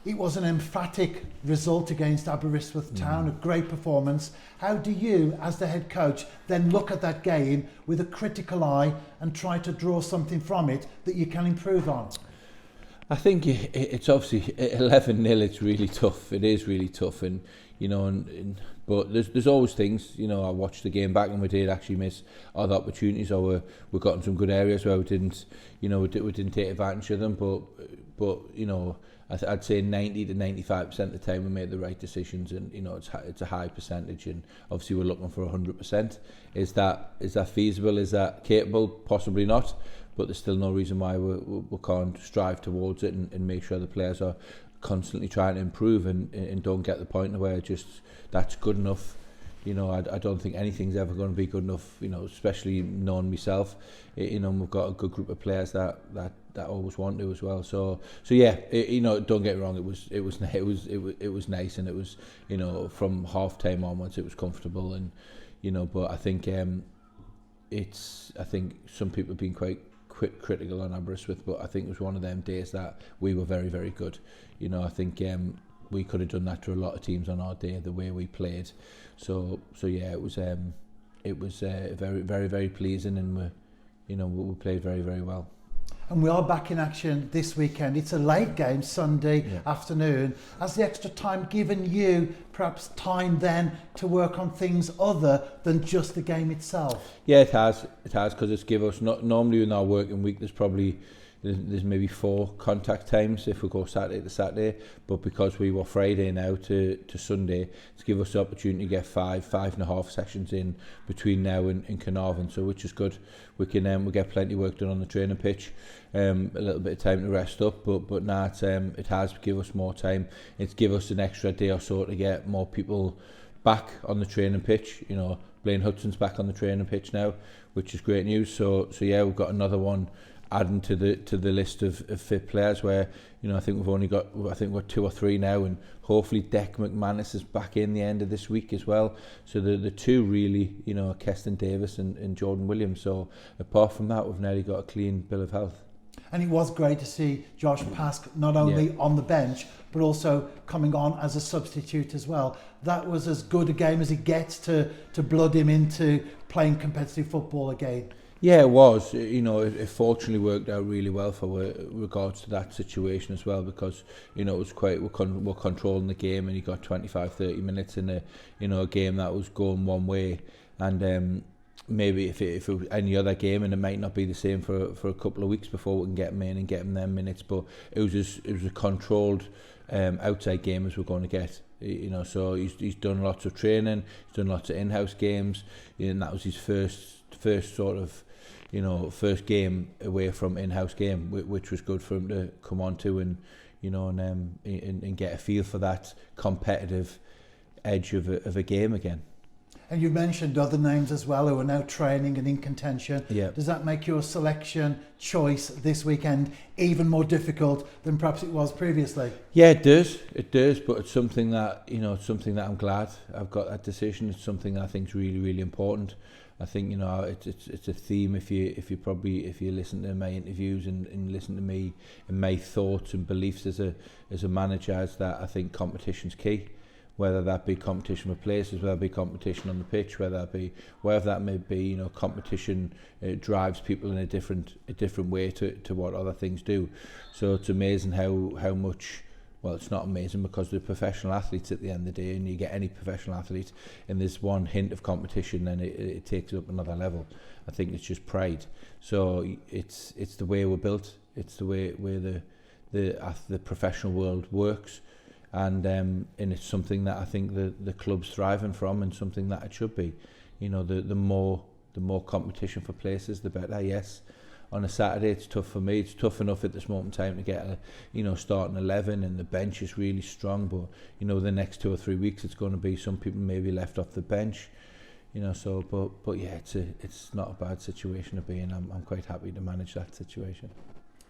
It was an emphatic result against Aberystwyth Town, a great performance. How do you, as the head coach, then look at that game with a critical eye and try to draw something from it that you can improve on? I think it's obviously 11-0. It's really tough. It is really tough, and but there's always things. I watched the game back and we did actually miss other opportunities, or we got in some good areas where we didn't, we didn't take advantage of them. But I'd say 90 to 95% of the time we made the right decisions, and it's a high percentage, and obviously we're looking for 100%. Is that feasible? Is that capable? Possibly not. But there's still no reason why we can't strive towards it and make sure the players are constantly trying to improve and don't get the point where just that's good enough. I don't think anything's ever going to be good enough, especially knowing myself. We've got a good group of players that always want to as well. So yeah, don't get me wrong, it was nice, and it was, from half time onwards it was comfortable, and but I think I think some people have been quite critical on Aberystwyth, but I think it was one of them days that we were very, very good. I think we could have done that to a lot of teams on our day, the way we played. So yeah, it was very, very, very pleasing, and we played very, very well. And we are back in action this weekend. It's a late game, Sunday afternoon. Has the extra time given you perhaps time then to work on things other than just the game itself? Yeah, it has, because it's given us, normally in our working week there's maybe 4 contact times if we go Saturday to Saturday, but because we were Friday now to Sunday, it's given us the opportunity to get 5.5 sessions in between now and Caernarfon, so which is good. We can we get plenty of work done on the training pitch, a little bit of time to rest up, but now it has given us more time. It's given us an extra day or so to get more people back on the training pitch. Blaine Hudson's back on the training pitch now, which is great news. So yeah, we've got another one adding to the list of fit players, where I think we've got 2 or 3 now, and hopefully Dec McManus is back in the end of this week as well. So the 2 really, Keston Davis and Jordan Williams. So apart from that, we've nearly got a clean bill of health. And it was great to see Josh Pask not only on the bench, but also coming on as a substitute as well. That was as good a game as it gets to blood him into playing competitive football again. Yeah, it was. It fortunately worked out really well for regards to that situation as well, because it was quite we're controlling the game, and he got 25-30 minutes in a game that was going one way, and maybe if it was any other game, and it might not be the same for a couple of weeks before we can get him in and get him them minutes, but it was a controlled outside game as we're going to get. So he's done lots of training, he's done lots of in-house games, and that was his first sort of first game away from in-house game, which was good for him to come on to and get a feel for that competitive edge of a game again. And you mentioned other names as well who are now training and in contention. Yeah. Does that make your selection choice this weekend even more difficult than perhaps it was previously? Yeah, it does, but it's something that I'm glad I've got that decision. It's something that I think is really, really important. I think it's a theme if you listen to my interviews and listen to me and my thoughts and beliefs as a manager, is that I think competition's key. Whether that be competition for places, whether that be competition on the pitch, whether that may be, competition drives people in a different way to what other things do. So it's amazing how much. Well, it's not amazing, because they're professional athletes at the end of the day, and you get any professional athlete and there's one hint of competition, then it takes it up another level. I think it's just pride. So it's the way we're built. It's the way the professional world works, and it's something that I think the club's thriving from, and something that it should be. The more competition for places, the better. Yes. On a Saturday, it's tough for me. It's tough enough at this moment in time to get starting 11, and the bench is really strong. But the next 2 or 3 weeks, it's going to be some people maybe left off the bench. So but yeah, it's not a bad situation to be in. I'm quite happy to manage that situation.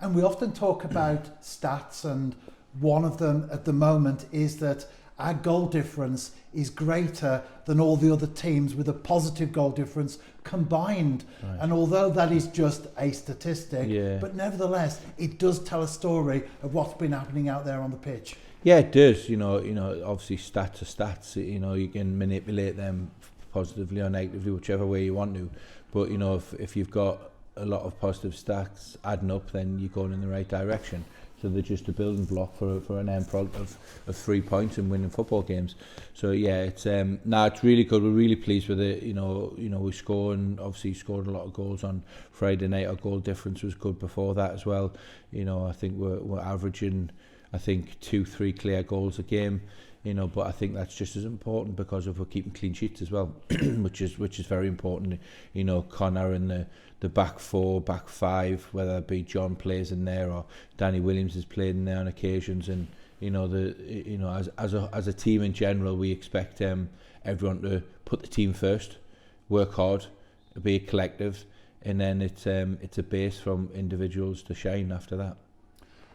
And we often talk about stats, and one of them at the moment is that our goal difference is greater than all the other teams with a positive goal difference combined. Right. And although that is just a statistic, but nevertheless, it does tell a story of what's been happening out there on the pitch. Yeah, it does. Obviously stats are stats. You can manipulate them positively or negatively, whichever way you want to. But if you've got a lot of positive stats adding up, then you're going in the right direction. So they're just a building block for an end product of 3 points and winning football games. So yeah, it's really good. We're really pleased with it. We scored a lot of goals on Friday night. Our goal difference was good before that as well. I think we're averaging 2-3 clear goals a game. But I think that's just as important because we're keeping clean sheets as well, which is very important. Connor and the back four, back five, whether it be John plays in there or Danny Williams has played in there on occasions, and as a team in general, we expect everyone to put the team first, work hard, be a collective, and then it's a base from individuals to shine after that.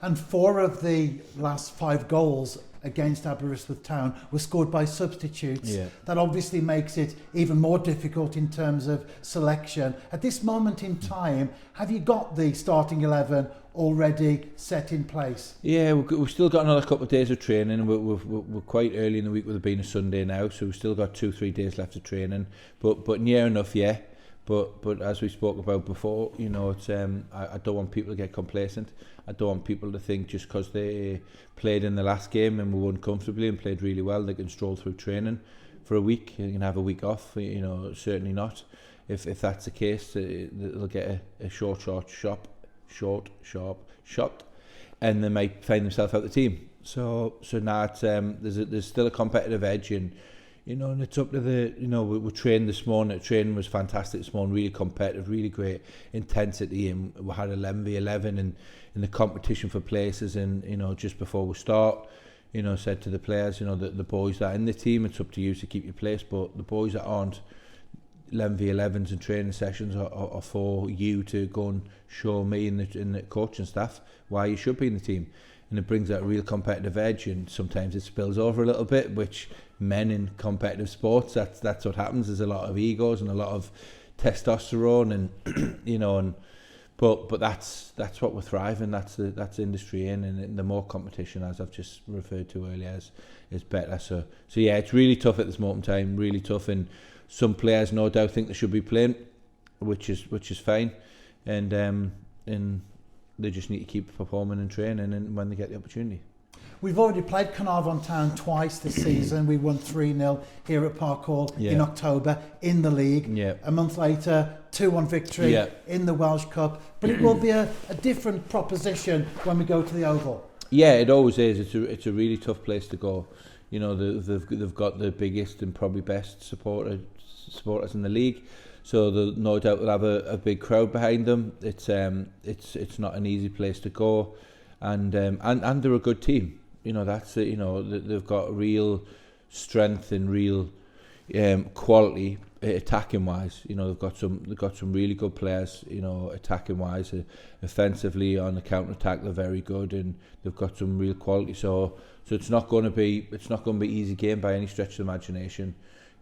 And 4 of the last 5 goals against Aberystwyth Town were scored by substitutes. Yeah. That obviously makes it even more difficult in terms of selection. At this moment in time, have you got the starting 11 already set in place? Yeah, we've still got another couple of days of training. We're quite early in the week with it being a Sunday now, so we've still got 2-3 days left of training. But near enough, yeah. But as we spoke about before, it's I don't want people to get complacent. I don't want people to think just because they played in the last game and we won comfortably and played really well, they can stroll through training for a week. You can have a week off. Certainly not. If that's the case, they'll get a short sharp shot, and they might find themselves out the team. So now it's, there's still a competitive edge, and it's up to we trained this morning. The training was fantastic this morning, really competitive, really great intensity, and we had 11v11 in the competition for places. And just before we start, said to the players, the boys that are in the team, it's up to you to keep your place, but the boys that aren't, 11v11s and training sessions are for you to go and show me and the coaching staff why you should be in the team. And it brings that real competitive edge, and sometimes it spills over a little bit, which men in competitive sports, that's what happens. There's a lot of egos and a lot of testosterone, and but that's what we're thriving. That's industry in, and the more competition, as I've just referred to earlier, is better. So yeah, it's really tough at this moment in time, really tough, and some players no doubt think they should be playing, which is fine, and they just need to keep performing and training, and when they get the opportunity. We've already played Caernarfon Town twice this season. We won 3-0 here at Park Hall in October in the league. Yeah. A month later, 2-1 victory in the Welsh Cup. But it will be a different proposition when we go to the Oval. Yeah, it always is. It's a really tough place to go. They've got the biggest and probably best supporters in the league. So no doubt they'll have a big crowd behind them. It's not an easy place to go, and they're a good team. That's it. They've got real strength and real quality attacking wise. They've got some really good players. Attacking wise, offensively on the counter attack they're very good, and they've got some real quality. So it's not going to be easy game by any stretch of the imagination.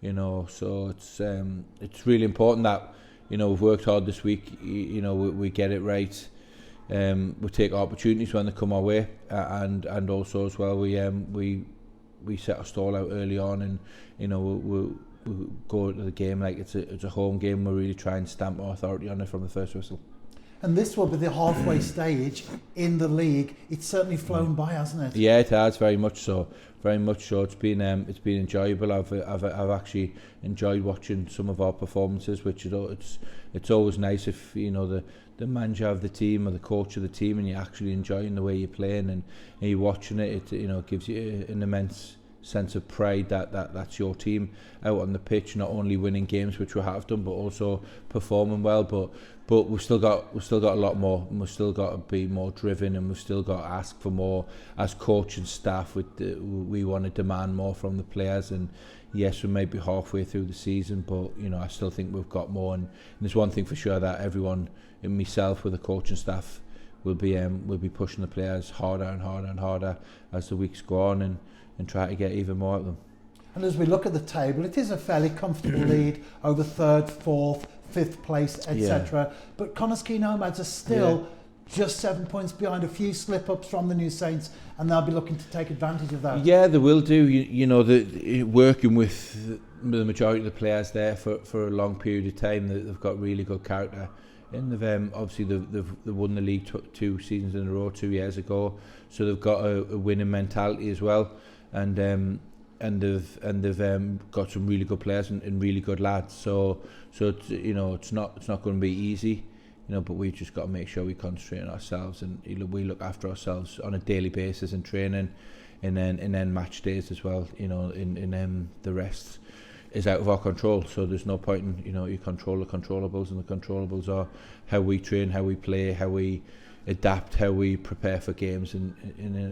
So it's really important that we've worked hard this week. We get it right. We take opportunities when they come our way, and also as well we set our stall out early on, and we go to the game like it's a home game. We really try and stamp our authority on it from the first whistle. And this will be the halfway stage in the league. It's certainly flown by, hasn't it? Yeah, it has, very much so. Very much so. It's been enjoyable. I've actually enjoyed watching some of our performances, which it's always nice if the manager of the team or the coach of the team, and you're actually enjoying the way you're playing and you're watching it. It gives you an immense sense of pride that's your team out on the pitch, not only winning games, which we have done, but also performing well. But we've still got a lot more, and we've still got to be more driven, and we've still got to ask for more as coach and staff. We want to demand more from the players, and yes, we may be halfway through the season, but I still think we've got more. And there's one thing for sure, that everyone, and myself with the coach and staff, will be pushing the players harder and harder and harder as the weeks go on, and try to get even more out of them. And as we look at the table, it is a fairly comfortable lead over 3rd, 4th, 5th place, etc. But Connah's Key Nomads are still just 7 points behind, a few slip-ups from the New Saints, and they'll be looking to take advantage of that. Yeah, they will do. You know, working with the majority of the players there for a long period of time, they've got really good character. And they've obviously they've won the league 2 seasons in a row 2 years ago, so they've got a winning mentality as well. And they've got some really good players and really good lads. So it's, you know, it's not going to be easy, you know, but we've just got to make sure we concentrate on ourselves, and we look after ourselves on a daily basis in training, and then match days as well. You know, in the rest is out of our control, so there's no point in, you know, you control the controllables, and the controllables are how we train, how we play, how we adapt, how we prepare for games, and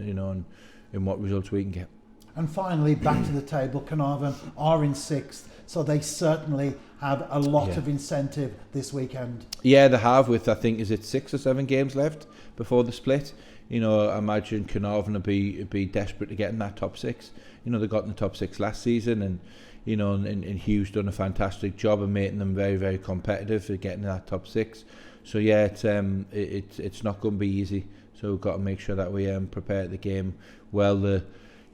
you know, and what results we can get. And finally, back to the table, Caernarfon are in 6th, so they certainly have a lot of incentive this weekend. Yeah, they have, with, I think, is it 6 or 7 games left before the split. You know, I imagine Caernarfon would be desperate to get in that top 6. You know, they got in the top 6 last season, and you know, and Hugh's done a fantastic job of making them very, very competitive for getting in that top 6. So yeah, it's not going to be easy. So we've got to make sure that we prepare the game well. The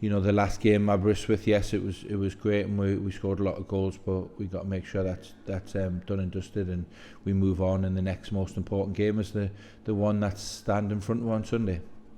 last game Aberystwyth, yes, it was great, and we scored a lot of goals, but we've got to make sure that's done and dusted, and we move on. And the next most important game is the one that's stand in front of on Sunday.